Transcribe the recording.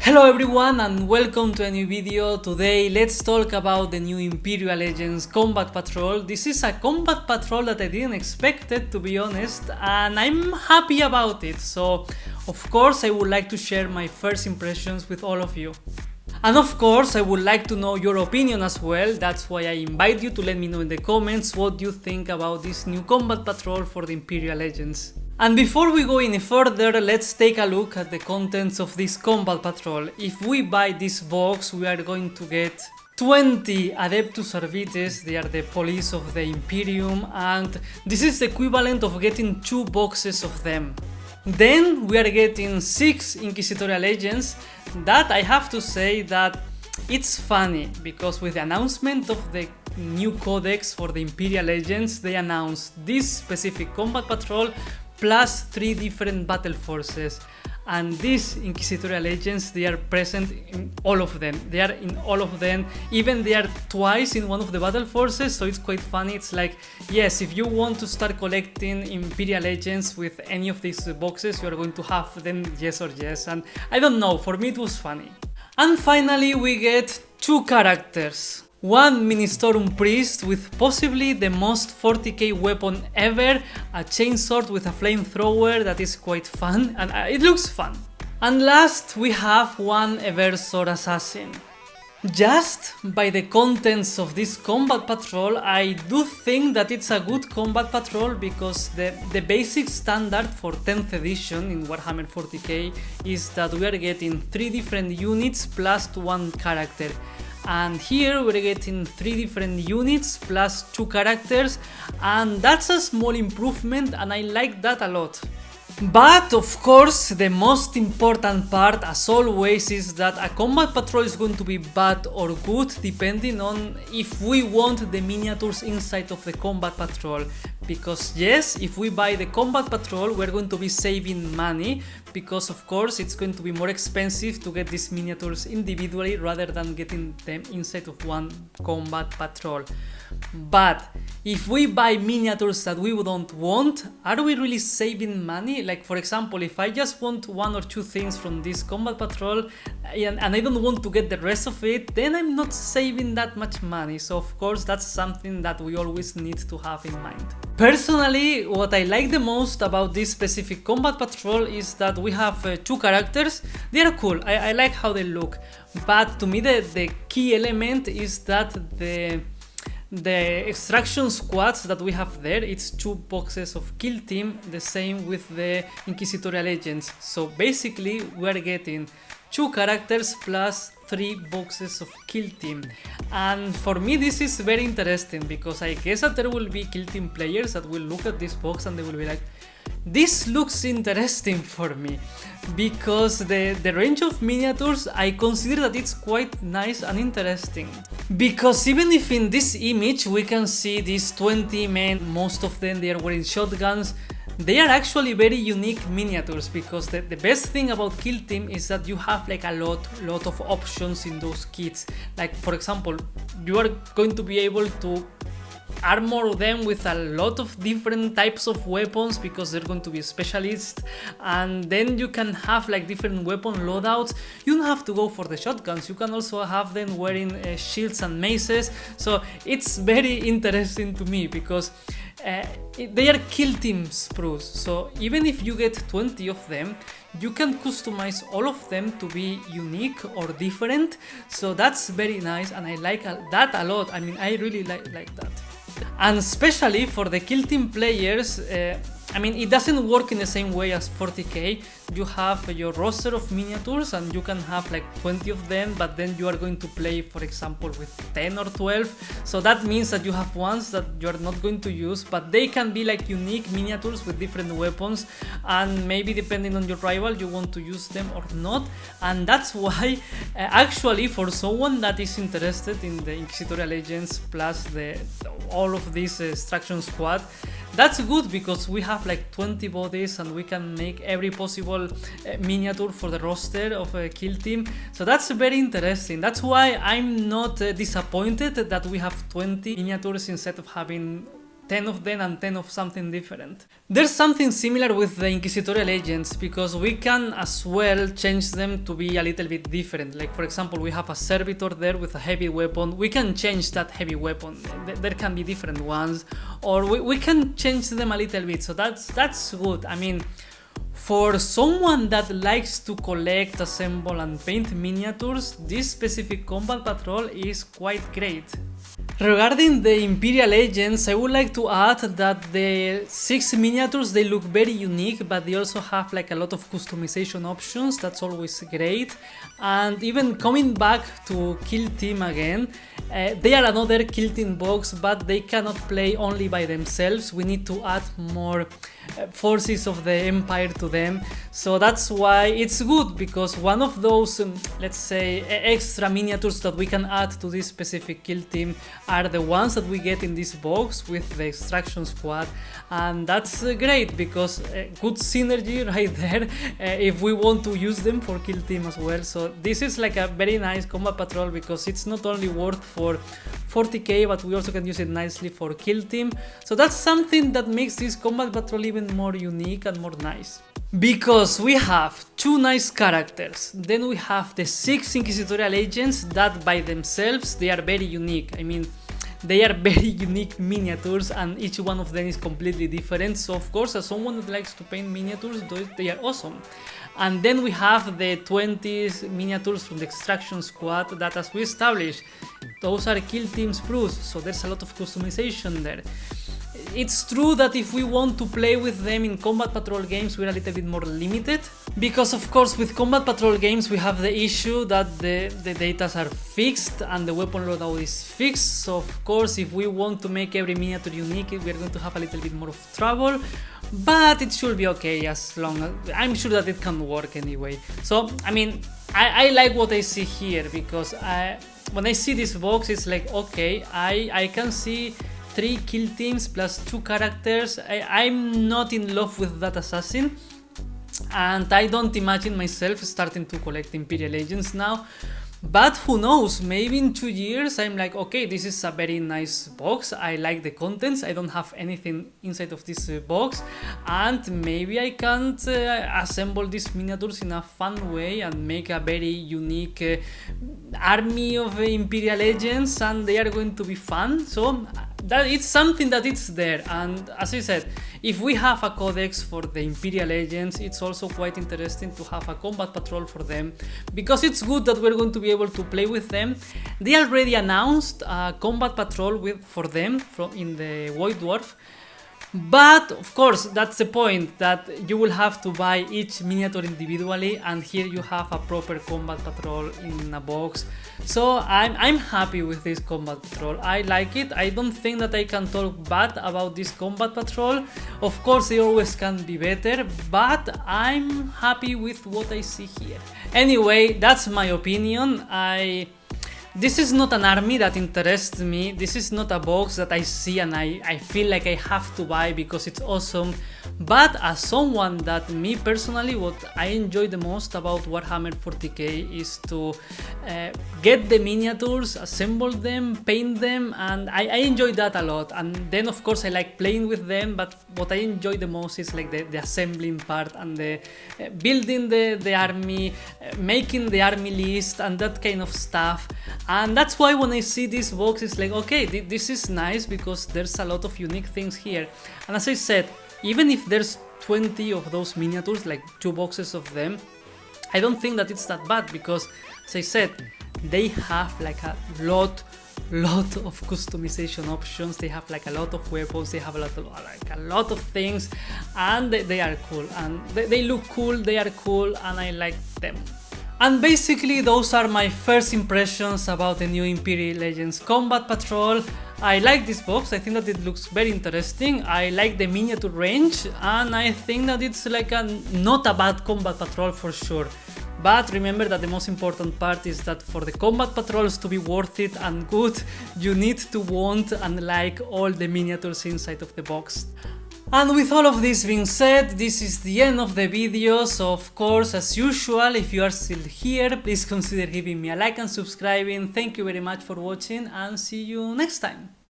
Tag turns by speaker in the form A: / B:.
A: Hello everyone and welcome to a new video. Today let's talk about the new Imperial Agents combat patrol. This is a combat patrol that I didn't expect it, to be honest, and I'm happy about it. So of course I would like to share my first impressions with all of you. And of course I would like to know your opinion as well. That's why I invite you to let me know in the comments what you think about this new combat patrol for the Imperial Agents. And before we go any further, let's take a look at the contents of this combat patrol. If we buy this box, we are going to get 20 Adepta Sororitas. They are the police of the Imperium, and this is the equivalent of getting 2 boxes of them. Then we are getting 6 Inquisitorial Agents. That I have to say that it's funny, because with the announcement of the new codex for the Imperial Agents, they announced this specific combat patrol plus 3 different battle forces, and these Inquisitorial Agents, they are present in all of them. They are in all of them, even they are twice in one of the battle forces, so it's quite funny. It's like, yes, if you want to start collecting Imperial Agents with any of these boxes, you are going to have them, yes or yes, and I don't know, for me it was funny. And finally we get 2 characters. One Ministorum Priest with possibly the most 40k weapon ever, a chainsword with a flamethrower that is quite fun, and it looks fun. And last we have one Eversor Assassin. Just by the contents of this combat patrol, I do think that it's a good combat patrol, because the basic standard for 10th edition in Warhammer 40k is that we are getting 3 different units plus 1 character. And here we're getting 3 different units plus 2 characters, and that's a small improvement and I like that a lot. But of course the most important part, as always, is that a combat patrol is going to be bad or good depending on if we want the miniatures inside of the combat patrol. Because yes, if we buy the combat patrol, we're going to be saving money, because of course it's going to be more expensive to get these miniatures individually rather than getting them inside of one combat patrol. But if we buy miniatures that we don't want, are we really saving money? Like, for example, if I just want 1 or 2 things from this combat patrol and I don't want to get the rest of it, then I'm not saving that much money. So of course that's something that we always need to have in mind. Personally, what I like the most about this specific combat patrol is that we have 2 characters. They are cool, I like how they look, but to me the key element is that the extraction squads that we have there, it's 2 boxes of kill team, the same with the Inquisitorial Agents. So basically we are getting 2 characters plus 3 boxes of kill team, and for me this is very interesting, because I guess that there will be kill team players that will look at this box and they will be like, this looks interesting for me, because the range of miniatures, I consider that it's quite nice and interesting. Because even if in this image we can see these 20 men, most of them they are wearing shotguns, they are actually very unique miniatures, because the best thing about Kill Team is that you have like a lot of options in those kits. Like, for example, you are going to be able to armor them with a lot of different types of weapons, because they're going to be specialists, and then you can have like different weapon loadouts. You don't have to go for the shotguns, you can also have them wearing shields and maces. So it's very interesting to me, because they are kill team sprues, so even if you get 20 of them, you can customize all of them to be unique or different. So that's very nice, and I like that a lot. I mean, I really like that. And especially for the kill team players, I mean, it doesn't work in the same way as 40k. You have your roster of miniatures and you can have like 20 of them, but then you are going to play, for example, with 10 or 12. So that means that you have ones that you are not going to use, but they can be like unique miniatures with different weapons, and maybe depending on your rival you want to use them or not. And that's why actually, for someone that is interested in the Inquisitorial Agents plus all of this extraction squad, that's good, because we have like 20 bodies and we can make every possible miniature for the roster of a kill team. So that's very interesting. That's why I'm not disappointed that we have 20 miniatures instead of having 10 of them and 10 of something different. There's something similar with the Inquisitorial Agents, because we can as well change them to be a little bit different. Like for example, we have a Servitor there with a heavy weapon. We can change that heavy weapon. There can be different ones, or we can change them a little bit, so that's good. I mean, for someone that likes to collect, assemble and paint miniatures, this specific combat patrol is quite great. Regarding the Imperial Agents, I would like to add that the 6 miniatures, they look very unique, but they also have like a lot of customization options. That's always great. And even coming back to Kill Team again, they are another Kill Team box, but they cannot play only by themselves. We need to add more forces of the Empire to them, so that's why it's good, because one of those let's say extra miniatures that we can add to this specific Kill Team are the ones that we get in this box with the Extraction Squad, and that's great because good synergy right there if we want to use them for Kill Team as well. So this is like a very nice combat patrol, because it's not only worth for 40k, but we also can use it nicely for Kill Team. So that's something that makes this combat patrol even more unique and more nice. Because we have 2 nice characters, then we have the 6 Inquisitorial Agents that by themselves they are very unique. I mean, they are very unique miniatures and each one of them is completely different. So of course, as someone that likes to paint miniatures, they are awesome. And then we have the 20 miniatures from the Extraction Squad that, as we established, those are Kill Team's proofs, so there's a lot of customization there. It's true that if we want to play with them in combat patrol games, we're a little bit more limited, because of course with combat patrol games we have the issue that the datas are fixed and the weapon loadout is fixed. So of course, if we want to make every miniature unique, we're going to have a little bit more of trouble, but it should be okay, as long as I'm sure that it can work anyway. So I mean, I like what I see here, because when I see this box, it's like, okay, I can see 3 Kill Teams plus 2 characters. I'm not in love with that assassin, and I don't imagine myself starting to collect Imperial Agents now. But who knows, maybe in 2 years I'm like, okay, this is a very nice box, I like the contents, I don't have anything inside of this box, and maybe I can assemble these miniatures in a fun way and make a very unique army of Imperial Agents, and they are going to be fun. So that it's something that it's there. And as I said, if we have a codex for the Imperial Agents, it's also quite interesting to have a combat patrol for them, because it's good that we're going to be able to play with them. They already announced a combat patrol for them in the White Dwarf, but of course that's the point, that you will have to buy each miniature individually, and here you have a proper combat patrol in a box. So I'm happy with this combat patrol, I like it. I don't think that I can talk bad about this combat patrol. Of course they always can be better, but I'm happy with what I see here. Anyway, that's my opinion. This is not an army that interests me, this is not a box that I see and I feel like I have to buy because it's awesome. But as someone that, me personally, what I enjoy the most about Warhammer 40k is to get the miniatures, assemble them, paint them, and I enjoy that a lot. And then of course I like playing with them, but what I enjoy the most is like the assembling part and the building the army, making the army list and that kind of stuff. And that's why when I see this box, it's like, okay, this is nice because there's a lot of unique things here. And as I said, even if there's 20 of those miniatures, like 2 boxes of them, I don't think that it's that bad, because as I said, they have like a lot of customization options. They have like a lot of weapons, they have a lot of things, and they are cool, and they look cool, they are cool, and I like them. And basically those are my first impressions about the new Imperial Agents Combat Patrol. I like this box, I think that it looks very interesting, I like the miniature range, and I think that it's like not a bad combat patrol for sure. But remember that the most important part is that for the combat patrols to be worth it and good, you need to want and like all the miniatures inside of the box. And with all of this being said, this is the end of the video, so of course, as usual, if you are still here, please consider giving me a like and subscribing. Thank you very much for watching, and see you next time!